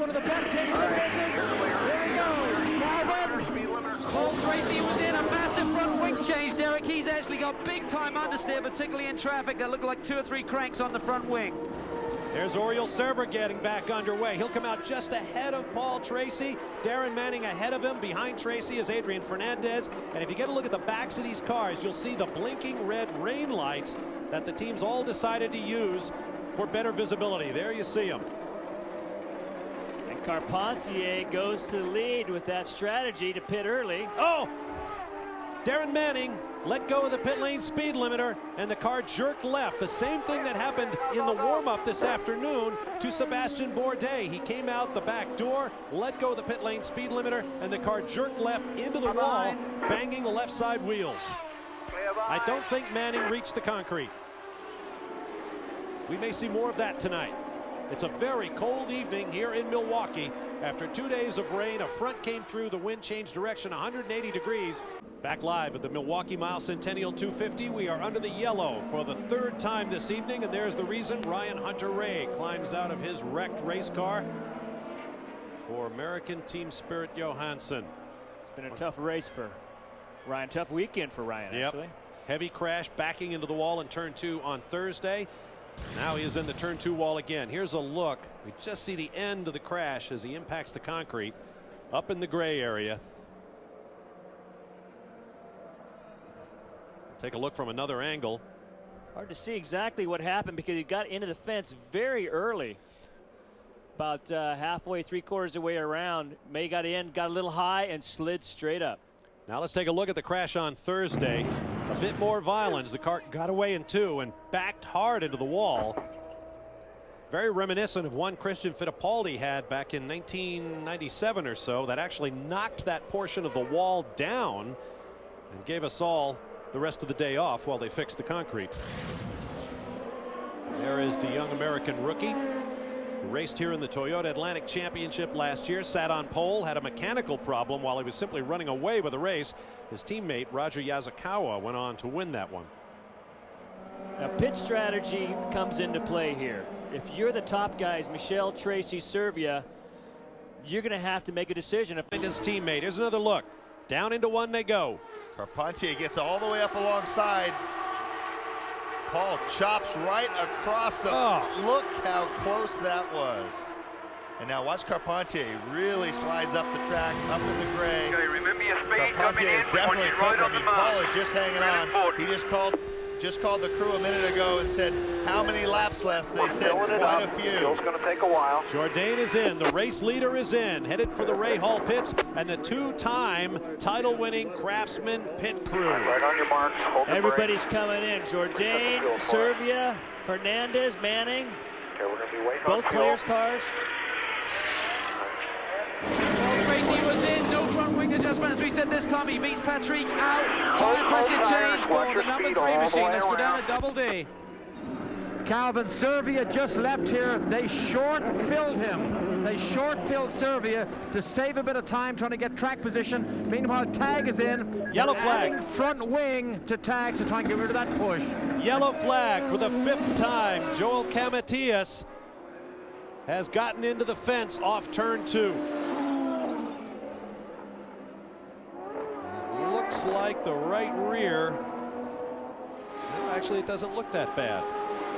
one of the best teams in the business. Here he goes. Calvin. Paul Tracy was in a massive front wing change, Derek. He's actually got big time understeer, particularly in traffic. That looked like 2 or 3 cranks on the front wing. There's Oriol Server getting back underway. He'll come out just ahead of Paul Tracy. Darren Manning ahead of him. Behind Tracy is Adrian Fernandez. And if you get a look at the backs of these cars, you'll see the blinking red rain lights that the teams all decided to use for better visibility. There you see them. And Carpentier goes to the lead with that strategy to pit early. Oh! Darren Manning let go of the pit lane speed limiter, and the car jerked left. The same thing that happened in the warm-up this afternoon to Sebastian Bourdais. He came out the back door, let go of the pit lane speed limiter, and the car jerked left into the wall, banging the left side wheels. I don't think Manning reached the concrete. We may see more of that tonight. It's a very cold evening here in Milwaukee. After 2 days of rain, a front came through, the wind changed direction 180 degrees. Back live at the Milwaukee Mile Centennial 250, we are under the yellow for the 3rd time this evening, and there's the reason. Ryan Hunter-Reay climbs out of his wrecked race car for American Team Spirit Johansson. It's been a tough race for Ryan, tough weekend for Ryan, actually. Heavy crash backing into the wall in turn 2 on Thursday. Now he is in the turn 2 wall again. Here's a look. We just see the end of the crash as he impacts the concrete up in the gray area. Take a look from another angle. Hard to see exactly what happened because he got into the fence very early. About halfway, 3/4 of the way around. May got in, got a little high, and slid straight up. Now let's take a look at the crash on Thursday. A bit more violence. The car got away in 2 and backed hard into the wall. Very reminiscent of one Christian Fittipaldi had back in 1997 or so, that actually knocked that portion of the wall down and gave us all the rest of the day off while they fixed the concrete. There is the young American rookie who raced here in the Toyota Atlantic Championship last year, sat on pole, had a mechanical problem while he was simply running away with the race. His teammate Roger Yasukawa went on to win that one. Now pit strategy comes into play here. If you're the top guys, Michelle, Tracy, Servia, you're going to have to make a decision. His teammate. Here's another look. Down into 1 they go. Carpentier gets all the way up alongside. Paul chops right across the. Look how close that was. And now watch Carpentier really slides up the track, up in the gray. Okay, remember your speed Carpentier is definitely quicker. I mean, Paul is just hanging on. He just called the crew a minute ago and said, how many laps left? They said quite a few. It's going to take a while. Jourdain is in. The race leader is in. Headed for the Rahal pits and the 2-time title-winning Craftsman pit crew. Right on your marks. Hold the Everybody's coming in. Jourdain, Servia, Fernandez, Manning. Okay, we're going to be waiting both on players' cars. Paul Tracy was in. No front wing adjustment. As we said this time, he beats Patrick out. Tire pressure change for the number 3 machine. Let's go down to Double D. Calvin, Servia just left here. They short-filled him. They short-filled Servia to save a bit of time trying to get track position. Meanwhile, Tag is in. Yellow flag. Adding front wing to Tag to try and get rid of that push. Yellow flag for the 5th time. Joel Camatias has gotten into the fence off turn 2. Looks like the right rear. Well, actually, it doesn't look that bad.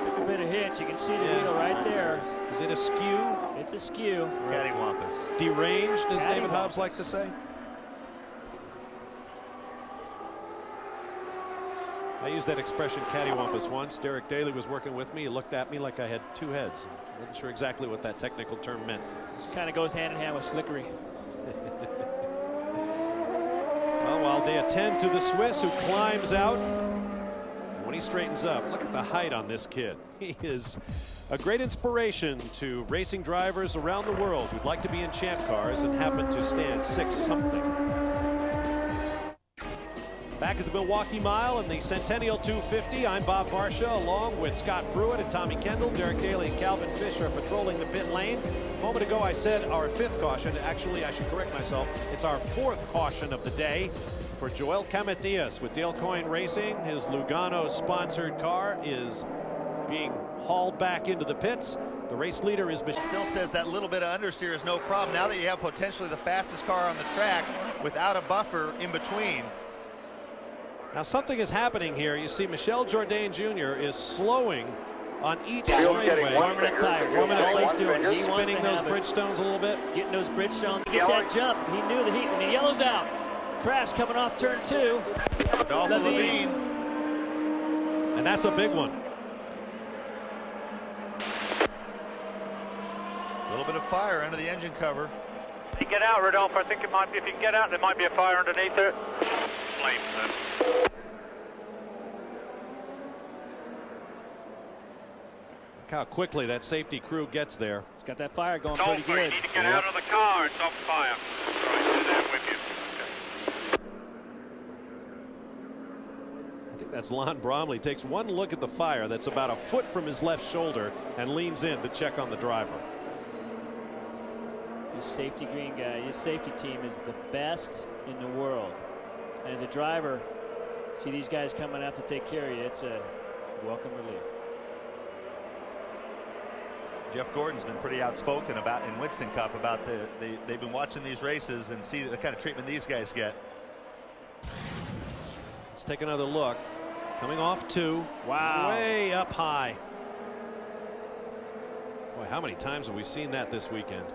Took a bit of hit. You can see the wheel right there. Is it askew? It's askew. Cattywampus. Deranged, as David Hobbs likes to say. I used that expression cattywampus once. Derek Daly was working with me. He looked at me like I had 2 heads. I wasn't sure exactly what that technical term meant. This kind of goes hand in hand with slickery. Well, while they attend to the Swiss who climbs out, when he straightens up, look at the height on this kid. He is a great inspiration to racing drivers around the world who'd like to be in champ cars and happen to stand 6-something. Back at the Milwaukee Mile in the Centennial 250, I'm Bob Varsha, along with Scott Pruitt and Tommy Kendall. Derek Daly and Calvin Fisher patrolling the pit lane. A moment ago I said our 5th caution. Actually, I should correct myself. It's our 4th caution of the day for Joel Camatias with Dale Coyne Racing. His Lugano sponsored car is being hauled back into the pits. The race leader is Michelle. Still says that little bit of understeer is no problem. Now that you have potentially the fastest car on the track without a buffer in between. Now something is happening here. You see Michel Jourdain Jr. is slowing on each Getting straightaway. one Warming up tires. Warming up That's all he's tires. doing. He wants Spinning to those have it. Bridgestones a little bit. Getting those Bridgestones to get that jump. He knew the heat, and he yellows out. Crash coming off turn 2. Adolfo Levine. Levine. And that's a big one. A little bit of fire under the engine cover. If you get out, Rodolfo, I think it might be, if you can get out, there might be a fire underneath it. Flames then. Look how quickly that safety crew gets there. He's got that fire going Don't pretty worry, good. you need to get out of the car, it's on fire. Right, there with you. I think that's Lon Bromley. Takes one look at the fire that's about a foot from his left shoulder and leans in to check on the driver. His safety green guy, his safety team is the best in the world. And as a driver, see these guys coming out to take care of you, it's a welcome relief. Jeff Gordon's been pretty outspoken about in Winston Cup about they've been watching these races and see the kind of treatment these guys get. Let's take another look. Coming off 2. Wow. Way up high. Boy, how many times have we seen that this weekend?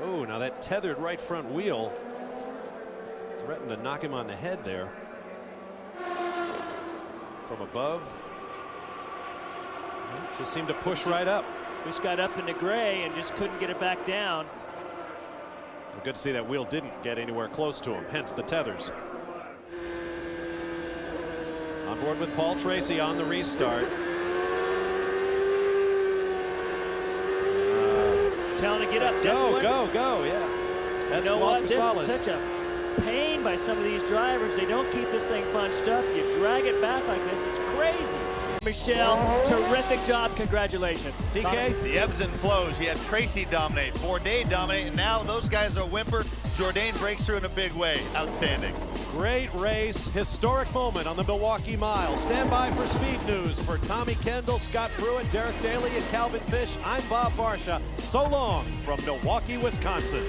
Oh, now that tethered right front wheel threatened to knock him on the head there. From above. Just seemed to push right up. Just got up in the gray and just couldn't get it back down. Good to see that wheel didn't get anywhere close to him, hence the tethers. On board with Paul Tracy on the restart. Telling to get up. That's Go, what, go, yeah. That's you know what? Walter This Salas. is such a pain by some of these drivers. They don't keep this thing bunched up. You drag it back like this. It's crazy. Michelle, terrific job. Congratulations. TK? The ebbs and flows. You had Tracy dominate, Bourdais dominate, and now those guys are whimper. Jourdain breaks through in a big way. Outstanding. Great race, historic moment on the Milwaukee Mile. Stand by for Speed News. For Tommy Kendall, Scott Pruitt, Derek Daly, and Calvin Fish, I'm Bob Varsha. So long from Milwaukee, Wisconsin.